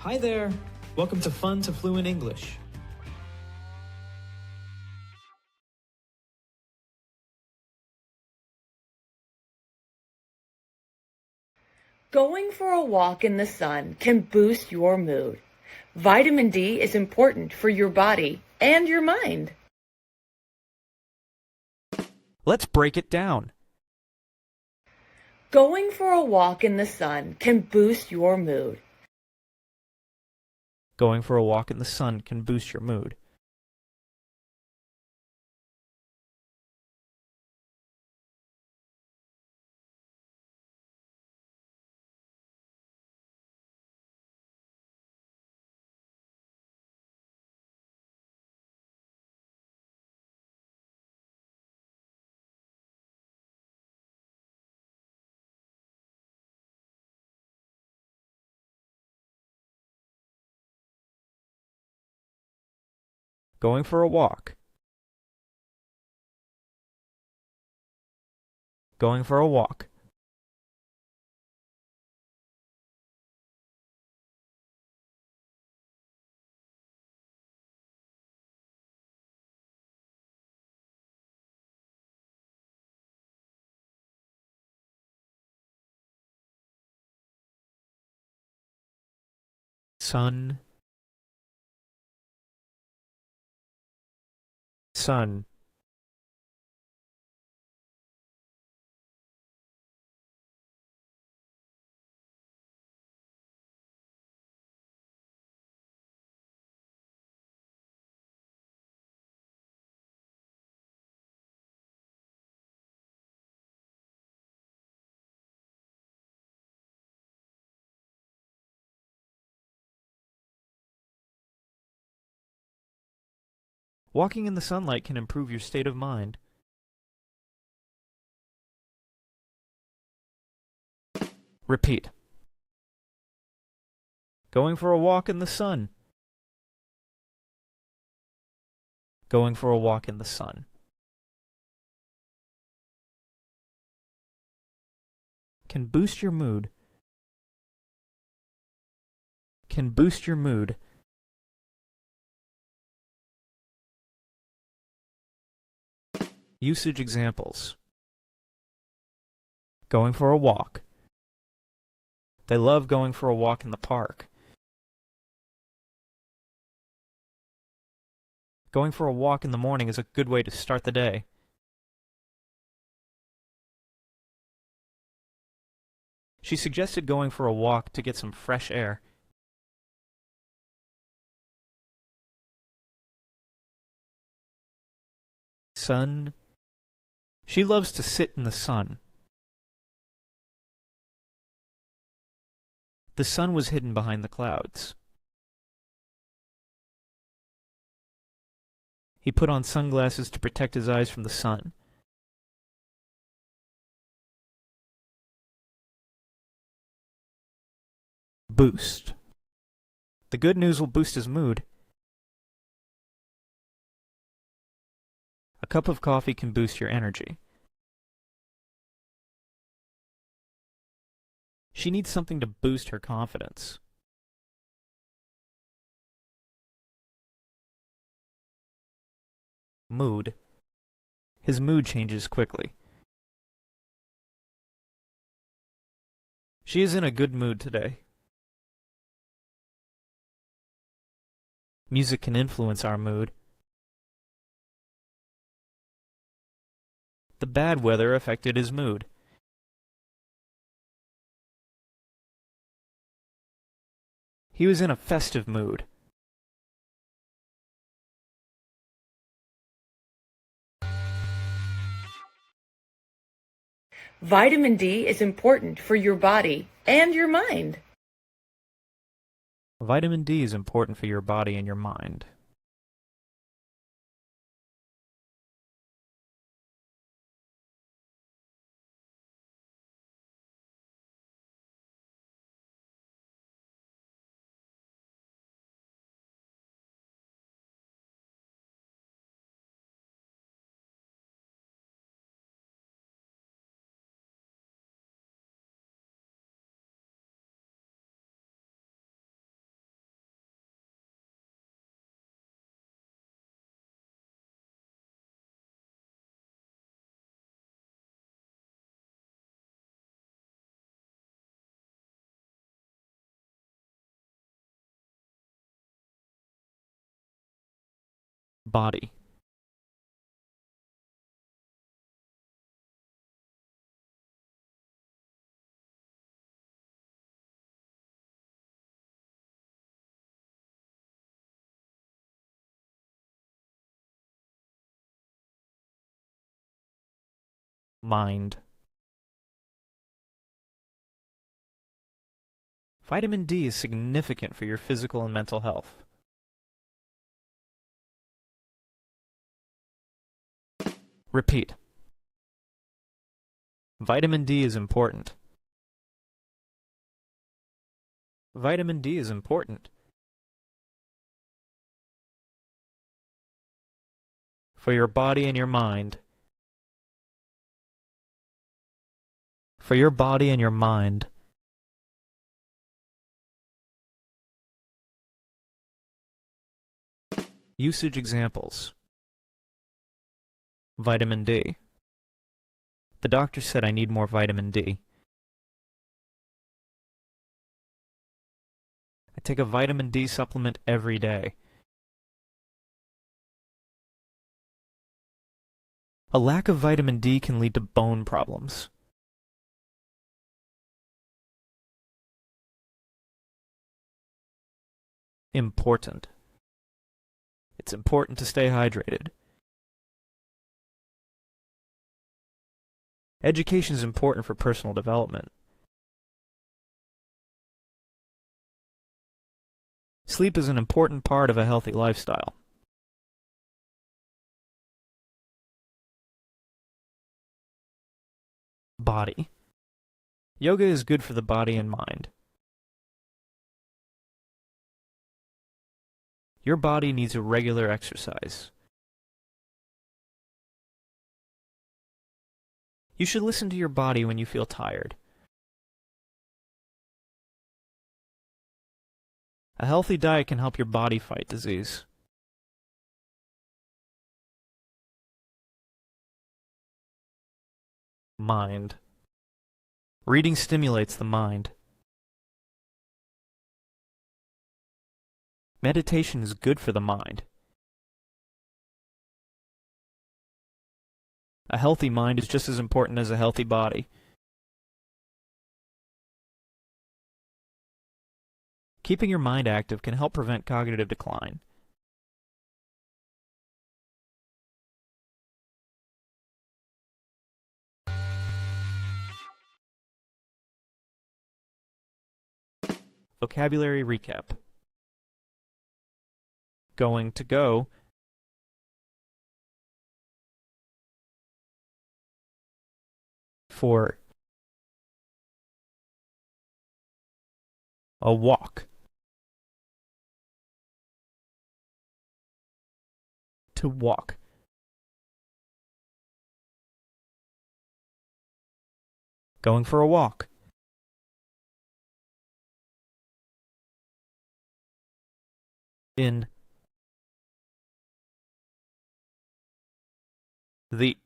Hi there! Welcome to Fun to Fluent English. Going for a walk in the sun can boost your mood. Vitamin D is important for your body and your mind. Let's break it down. Going for a walk in the sun can boost your mood. Going for a walk in the sun can boost your mood. Going for a walk. Going for a walk. Sun. Sun. Walking in the sunlight can improve your state of mind. Repeat. Going for a walk in the sun. Going for a walk in the sun. Can boost your mood. Can boost your mood. Usage examples. Going for a walk. They love going for a walk in the park. Going for a walk in the morning is a good way to start the day. She suggested going for a walk to get some fresh air. Sun. She loves to sit in the sun. The sun was hidden behind the clouds. He put on sunglasses to protect his eyes from the sun. Boost. The good news will boost his mood. A cup of coffee can boost your energy. She needs something to boost her confidence. Mood. His mood changes quickly. She is in a good mood today. Music can influence our mood. The bad weather affected his mood. He was in a festive mood. Vitamin D is important for your body and your mind. Vitamin D is important for your body and your mind. Body. Mind. Vitamin D is significant for your physical and mental health. Repeat. Vitamin D is important. Vitamin D is important. For your body and your mind. For your body and your mind. Usage examples. Vitamin D. The doctor said I need more vitamin D. I take a vitamin D supplement every day. A lack of vitamin D can lead to bone problems. Important. It's important to stay hydrated. Education is important for personal development. Sleep is an important part of a healthy lifestyle. Body. Yoga is good for the body and mind. Your body needs a regular exercise. You should listen to your body when you feel tired. A healthy diet can help your body fight disease. Mind. Reading stimulates the mind. Meditation is good for the mind. A healthy mind is just as important as a healthy body. Keeping your mind active can help prevent cognitive decline. Vocabulary recap. Going to go. For a walk. To walk. Going for a walk. In the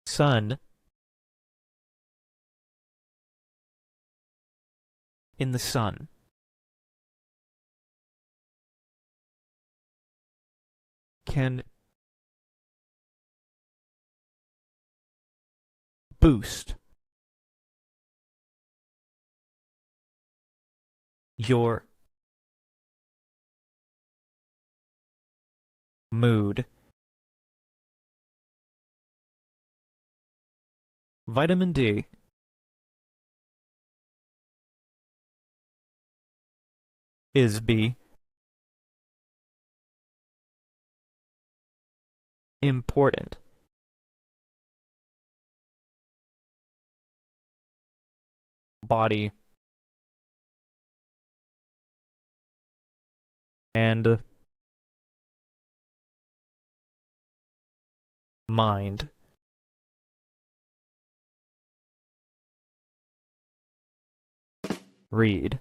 sun. In the sun. Can boost your mood. Vitamin D. Is be important. Body and mind. Read.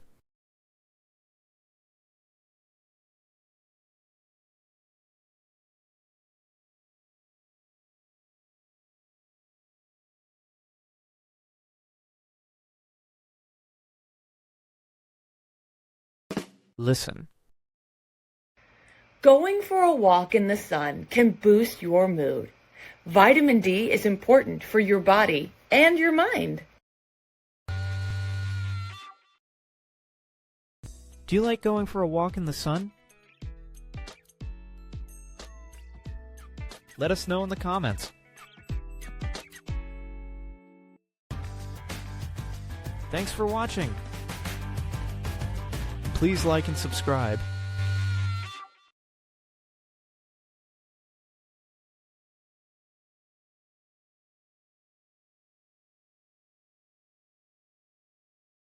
Listen. Going for a walk in the sun can boost your mood. Vitamin D is important for your body and your mind. Do you like going for a walk in the sun? Let us know in the comments. Thanks for watching. Please like and subscribe.